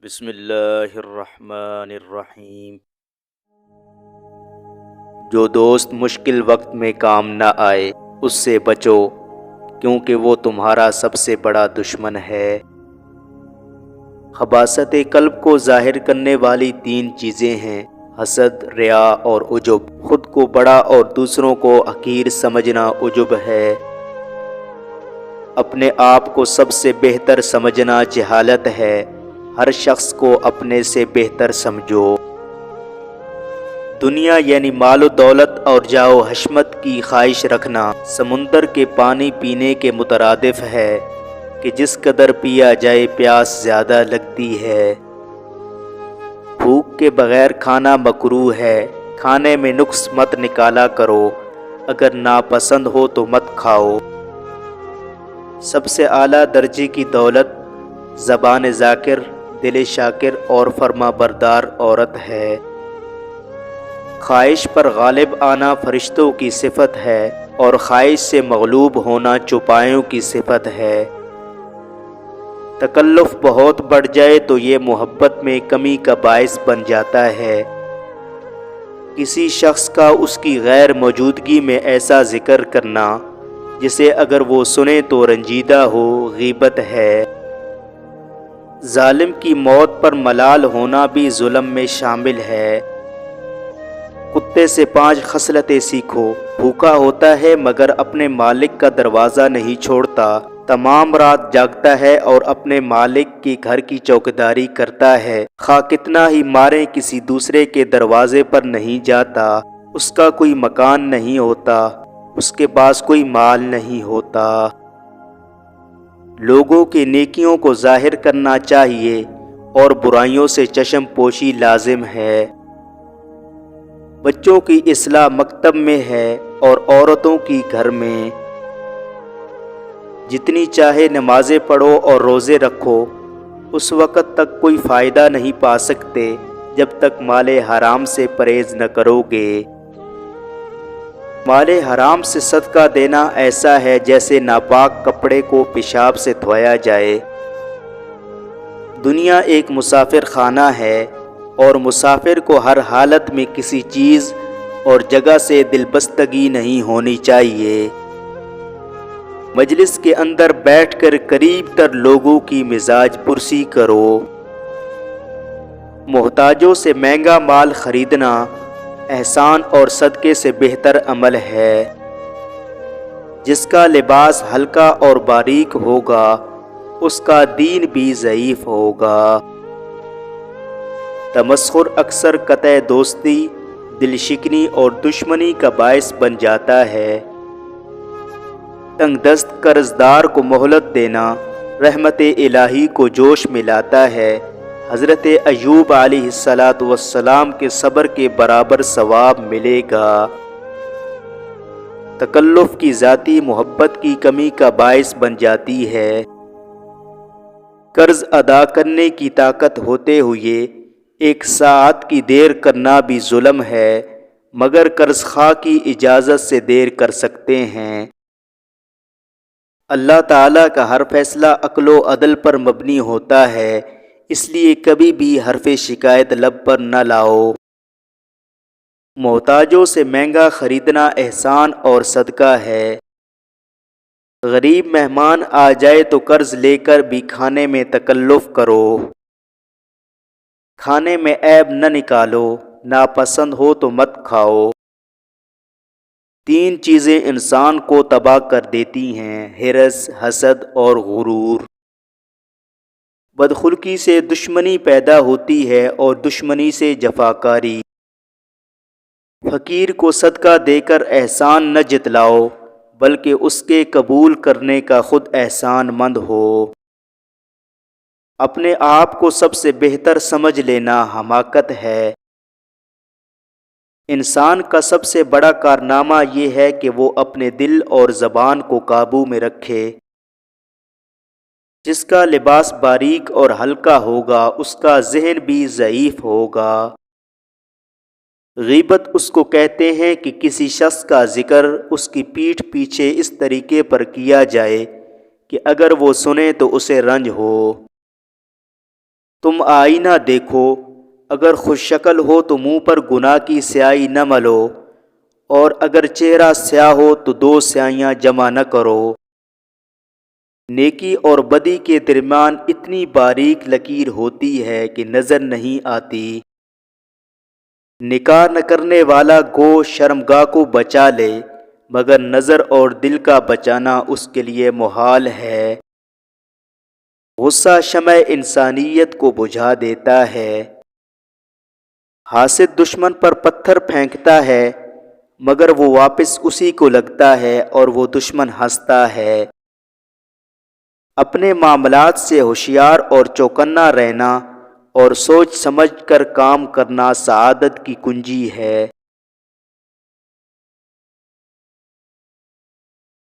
بسم اللہ الرحمن الرحیم۔ جو دوست مشکل وقت میں کام نہ آئے اس سے بچو، کیونکہ وہ تمہارا سب سے بڑا دشمن ہے۔ خباثت قلب کو ظاہر کرنے والی تین چیزیں ہیں: حسد، ریا اور عجب۔ خود کو بڑا اور دوسروں کو حقیر سمجھنا عجب ہے۔ اپنے آپ کو سب سے بہتر سمجھنا جہالت ہے۔ ہر شخص کو اپنے سے بہتر سمجھو۔ دنیا یعنی مال و دولت اور جاہ و حشمت کی خواہش رکھنا سمندر کے پانی پینے کے مترادف ہے کہ جس قدر پیا جائے پیاس زیادہ لگتی ہے۔ بھوک کے بغیر کھانا مکروہ ہے۔ کھانے میں نقص مت نکالا کرو، اگر ناپسند ہو تو مت کھاؤ۔ سب سے اعلیٰ درجے کی دولت زبان ذاکر، دل شاکر اور فرما بردار عورت ہے۔ خواہش پر غالب آنا فرشتوں کی صفت ہے اور خواہش سے مغلوب ہونا چوپایوں کی صفت ہے۔ تکلف بہت بڑھ جائے تو یہ محبت میں کمی کا باعث بن جاتا ہے۔ کسی شخص کا اس کی غیر موجودگی میں ایسا ذکر کرنا جسے اگر وہ سنے تو رنجیدہ ہو، غیبت ہے۔ ظالم کی موت پر ملال ہونا بھی ظلم میں شامل ہے۔ کتے سے 5 خصلتیں سیکھو۔ بھوکا ہوتا ہے مگر اپنے مالک کا دروازہ نہیں چھوڑتا، تمام رات جاگتا ہے اور اپنے مالک کے گھر کی چوکیداری کرتا ہے، خواہ کتنا ہی مارے کسی دوسرے کے دروازے پر نہیں جاتا۔ اس کا کوئی مکان نہیں ہوتا، اس کے پاس کوئی مال نہیں ہوتا۔ لوگوں کی نیکیوں کو ظاہر کرنا چاہیے اور برائیوں سے چشم پوشی لازم ہے۔ بچوں کی اصلاح مکتب میں ہے اور عورتوں کی گھر میں۔ جتنی چاہے نمازیں پڑھو اور روزے رکھو، اس وقت تک کوئی فائدہ نہیں پا سکتے جب تک مال حرام سے پرہیز نہ کرو گے۔ مال حرام سے صدقہ دینا ایسا ہے جیسے ناپاک کپڑے کو پیشاب سے دھویا جائے۔ دنیا ایک مسافر خانہ ہے اور مسافر کو ہر حالت میں کسی چیز اور جگہ سے دلبستگی نہیں ہونی چاہیے۔ مجلس کے اندر بیٹھ کر قریب تر لوگوں کی مزاج پرسی کرو۔ محتاجوں سے مہنگا مال خریدنا احسان اور صدقے سے بہتر عمل ہے۔ جس کا لباس ہلکا اور باریک ہوگا اس کا دین بھی ضعیف ہوگا۔ تمسخر اکثر قطع دوستی، دل شکنی اور دشمنی کا باعث بن جاتا ہے۔ تنگ دست قرض دار کو مہلت دینا رحمت الہی کو جوش میں لاتا ہے۔ حضرت ایوب علیہ السلام کے صبر کے برابر ثواب ملے گا۔ تکلف کی ذاتی محبت کی کمی کا باعث بن جاتی ہے۔ قرض ادا کرنے کی طاقت ہوتے ہوئے 1 ساعت کی دیر کرنا بھی ظلم ہے، مگر قرض خواہ کی اجازت سے دیر کر سکتے ہیں۔ اللہ تعالیٰ کا ہر فیصلہ عقل و عدل پر مبنی ہوتا ہے، اس لیے کبھی بھی حرف شکایت لب پر نہ لاؤ۔ محتاجوں سے مہنگا خریدنا احسان اور صدقہ ہے۔ غریب مہمان آ جائے تو قرض لے کر بھی کھانے میں تکلف کرو۔ کھانے میں عیب نہ نکالو، ناپسند ہو تو مت کھاؤ۔ 3 چیزیں انسان کو تباہ کر دیتی ہیں: حرص، حسد اور غرور۔ بدخلقی سے دشمنی پیدا ہوتی ہے اور دشمنی سے جفاکاری۔ فقیر کو صدقہ دے کر احسان نہ جتلاؤ، بلکہ اس کے قبول کرنے کا خود احسان مند ہو۔ اپنے آپ کو سب سے بہتر سمجھ لینا حماقت ہے۔ انسان کا سب سے بڑا کارنامہ یہ ہے کہ وہ اپنے دل اور زبان کو قابو میں رکھے۔ جس کا لباس باریک اور ہلکا ہوگا اس کا ذہن بھی ضعیف ہوگا۔ غیبت اس کو کہتے ہیں کہ کسی شخص کا ذکر اس کی پیٹھ پیچھے اس طریقے پر کیا جائے کہ اگر وہ سنے تو اسے رنج ہو۔ تم آئینہ دیکھو، اگر خوش شکل ہو تو منہ پر گناہ کی سیاہی نہ ملو، اور اگر چہرہ سیاہ ہو تو 2 سیاہیاں جمع نہ کرو۔ نیکی اور بدی کے درمیان اتنی باریک لکیر ہوتی ہے کہ نظر نہیں آتی۔ نکاح نہ کرنے والا گو شرمگاہ کو بچا لے، مگر نظر اور دل کا بچانا اس کے لیے محال ہے۔ غصہ شمع انسانیت کو بجھا دیتا ہے۔ حاسد دشمن پر پتھر پھینکتا ہے، مگر وہ واپس اسی کو لگتا ہے اور وہ دشمن ہنستا ہے۔ اپنے معاملات سے ہوشیار اور چوکنا رہنا اور سوچ سمجھ کر کام کرنا سعادت کی کنجی ہے۔